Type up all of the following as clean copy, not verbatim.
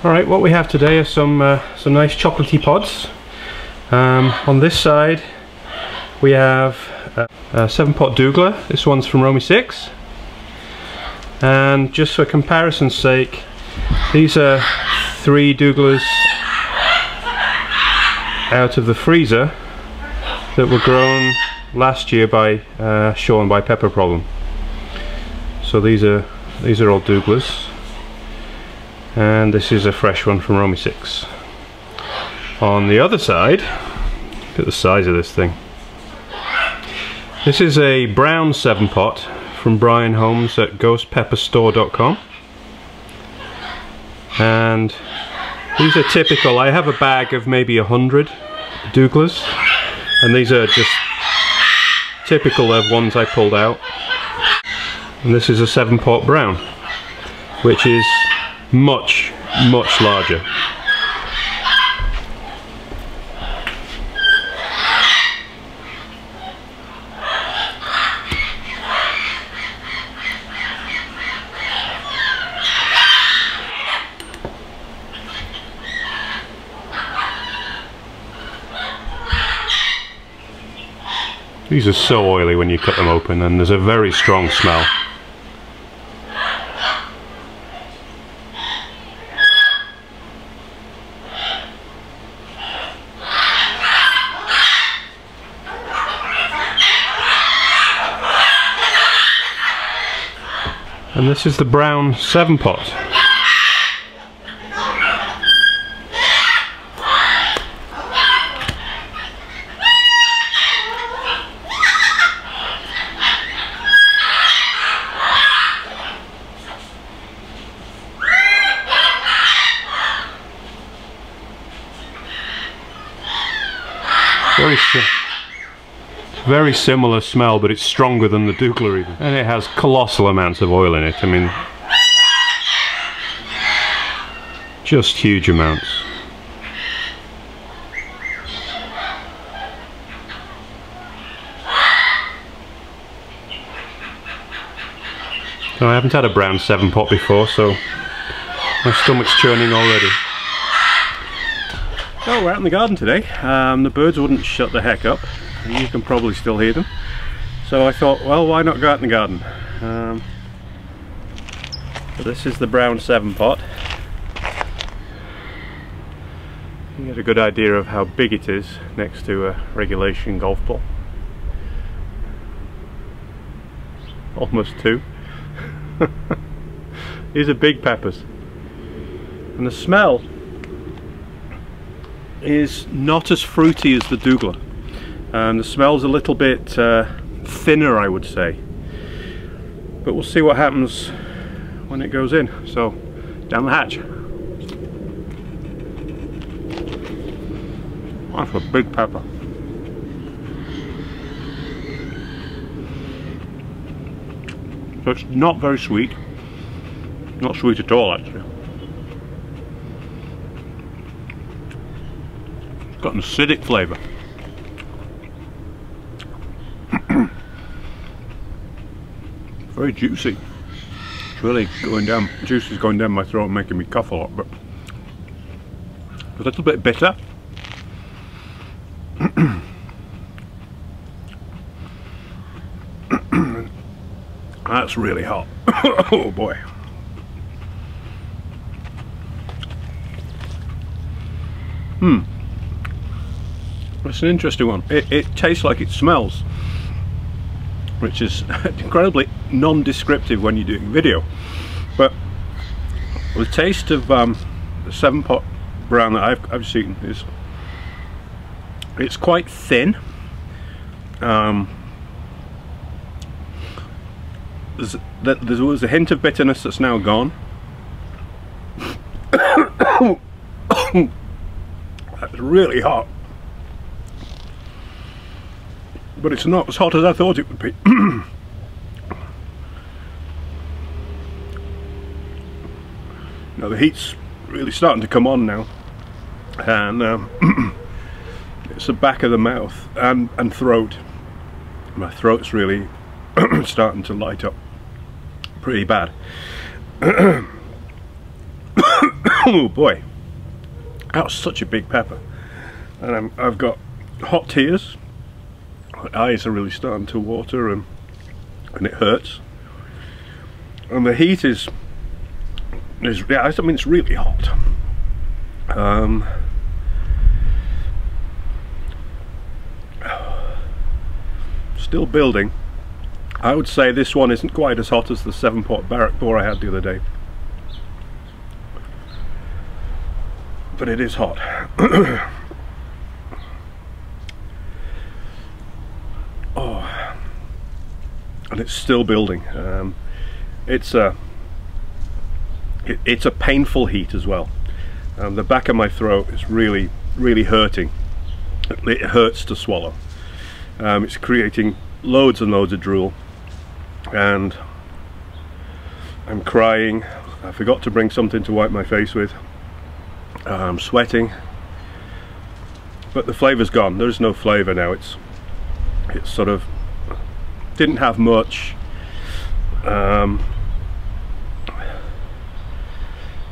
Alright, what we have today are some nice chocolatey pods. On this side we have a 7-pot Douglah. This one's from Romy 6. And just for comparison's sake, these are 3 Douglahs out of the freezer that were grown last year by Sean by Pepper Problem. So these are all Douglahs, and this is a fresh one from Romy 6. On the other side, look at the size of this thing. This is a brown 7-pot from Brian Holmes at ghostpepperstore.com, and these are typical. I have a bag of maybe 100 Douglahs, and these are just typical of ones I pulled out. And this is a 7-pot brown, which is much larger. These are so oily when you cut them open, and there's a very strong smell. And this is the brown 7-pot. Very similar smell, but it's stronger than the Douglah even. And it has colossal amounts of oil in it. I mean, just huge amounts. So I haven't had a brown 7-pot before, so my stomach's churning already. Oh, we're out in the garden today. The birds wouldn't shut the heck up. You can probably still hear them. So I thought, well, why not go out in the garden? So this is the brown 7-pot. You get a good idea of how big it is next to a regulation golf ball. Almost 2. These are big peppers. And the smell is not as fruity as the Douglah. The smell's a little bit thinner, I would say, but we'll see what happens when it goes in. So, down the hatch. That's a big pepper. So it's not very sweet, not sweet at all actually. It's got an acidic flavour. Very juicy. It's really going down, juice is going down my throat and making me cough a lot, but a little bit bitter. That's really hot. Oh boy. That's an interesting one. It tastes like it smells, which is incredibly non-descriptive when you're doing video. But the taste of the 7-pot brown that I've seen is, it's quite thin. There was a hint of bitterness that's now gone. That's really hot. But it's not as hot as I thought it would be. Now the heat's really starting to come on now, and it's the back of the mouth and throat. My throat's really starting to light up pretty bad. Oh boy, that was such a big pepper. And I've got hot tears. My eyes are really starting to water, and it hurts. And the heat is yeah, I mean, it's really hot. Still building. I would say this one isn't quite as hot as the 7-pot barrack boar I had the other day, but it is hot. Oh, and it's still building. It's a painful heat as well. The back of my throat is really hurting. It hurts to swallow. It's creating loads and loads of drool, and I'm crying. I forgot to bring something to wipe my face with. I'm sweating, but the flavour's gone. There's no flavour now. It's sort of didn't have much. It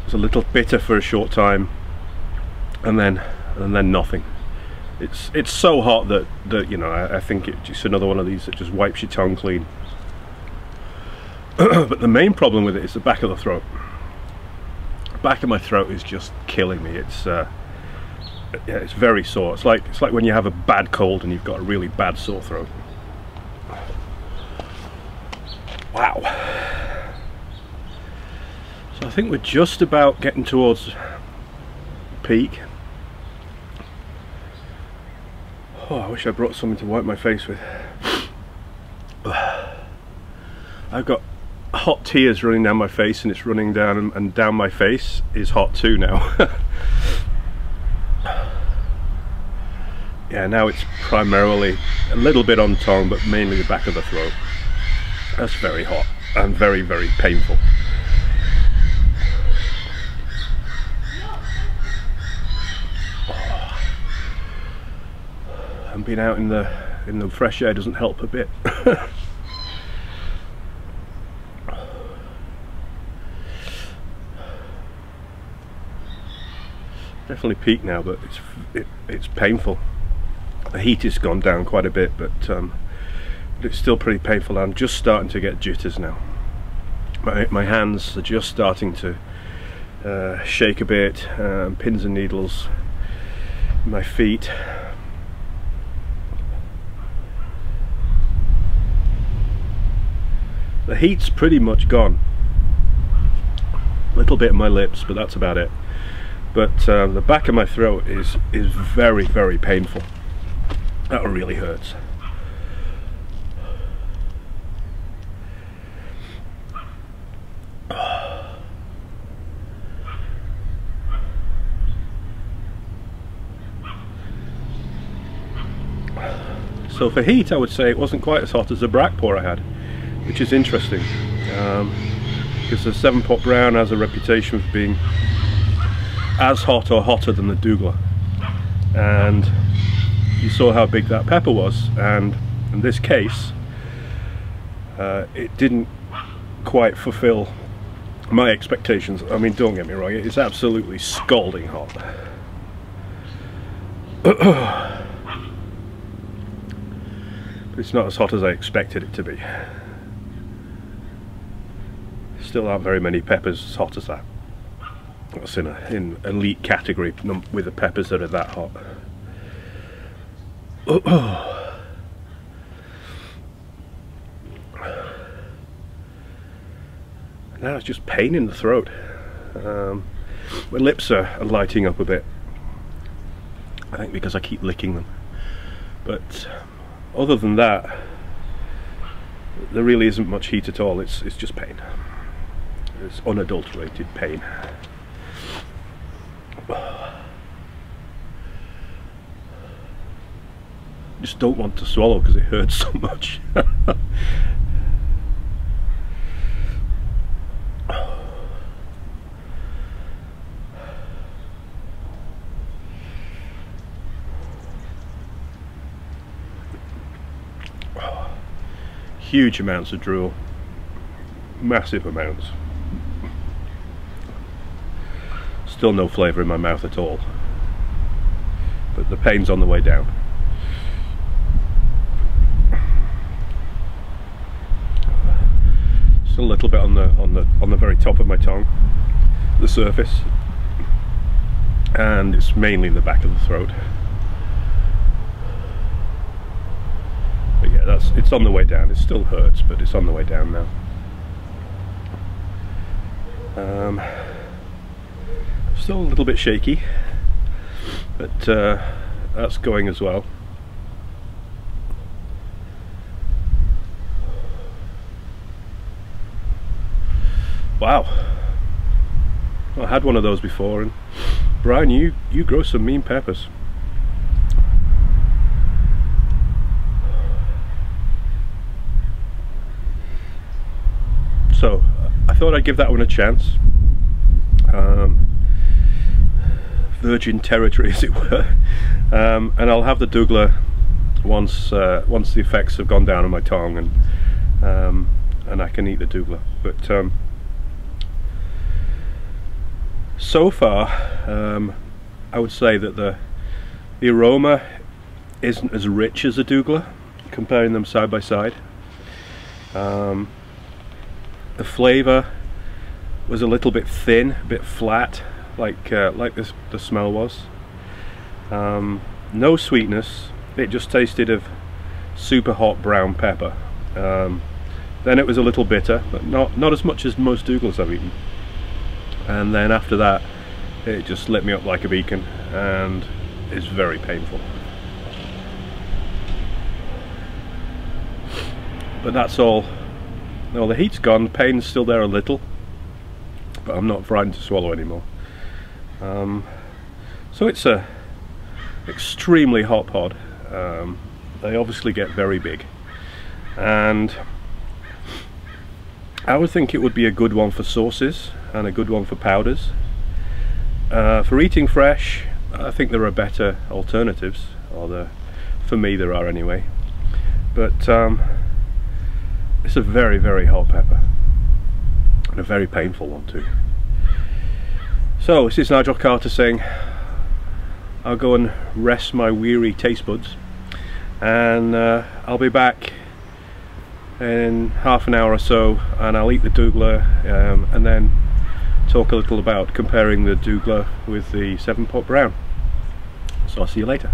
was a little bitter for a short time, and then nothing. It's so hot that you know, I think it's just another one of these that just wipes your tongue clean. But the main problem with it is the back of the throat. The back of my throat is just killing me. Yeah, it's very sore. It's like when you have a bad cold and you've got a really bad sore throat. Wow. So I think we're just about getting towards peak. Oh, I wish I brought something to wipe my face with. I've got hot tears running down my face, and it's running down, and down my face is hot too now. Yeah, now it's primarily a little bit on tongue, but mainly the back of the throat. That's very hot and very painful. And being out in the fresh air doesn't help a bit. Definitely peaked now, but it's painful. The heat has gone down quite a bit, but it's still pretty painful. I'm just starting to get jitters now. My hands are just starting to shake a bit. Pins and needles. My feet. The heat's pretty much gone. A little bit in my lips, but that's about it. But the back of my throat is very painful. That really hurts. So for heat, I would say it wasn't quite as hot as the barrack boar I had, which is interesting, because the 7-pot brown has a reputation for being as hot or hotter than the Douglah, and you saw how big that pepper was, and in this case it didn't quite fulfill my expectations. I mean, don't get me wrong, it's absolutely scalding hot. But it's not as hot as I expected it to be. Still aren't very many peppers as hot as that. That's in elite category with the peppers that are that hot. Now it's just pain in the throat. My lips are lighting up a bit, I think because I keep licking them. But other than that, there really isn't much heat at all. It's just pain. It's unadulterated pain. Just don't want to swallow because it hurts so much. Huge amounts of drool, massive amounts. Still no flavour in my mouth at all, but the pain's on the way down. Still a little bit on the very top of my tongue, the surface, and it's mainly the back of the throat. But yeah, it's on the way down. It still hurts, but it's on the way down now. Still a little bit shaky, but that's going as well. Wow, I had one of those before, and Brian, you grow some mean peppers. So I thought I'd give that one a chance. Virgin territory, as it were, and I'll have the Douglah once the effects have gone down on my tongue, and I can eat the Douglah. But so far, I would say that the aroma isn't as rich as a Douglah, comparing them side by side. The flavour was a little bit thin, a bit flat, like the smell was. No sweetness. It just tasted of super hot brown pepper. Then it was a little bitter, but not as much as most Douglahs I've eaten. And then after that, it just lit me up like a beacon, and is very painful. But that's all. No, the heat's gone, the pain's still there a little, but I'm not frightened to swallow anymore. So it's a extremely hot pod. They obviously get very big, and I would think it would be a good one for sauces and a good one for powders. For eating fresh, I think there are better alternatives, or for me there are anyway. But it's a very, very hot pepper, and a very painful one too. So this is Nigel Carter saying I'll go and rest my weary taste buds, and I'll be back in half an hour or so, and I'll eat the Douglah, and then talk a little about comparing the Douglah with the 7-Pot Brown. So I'll see you later.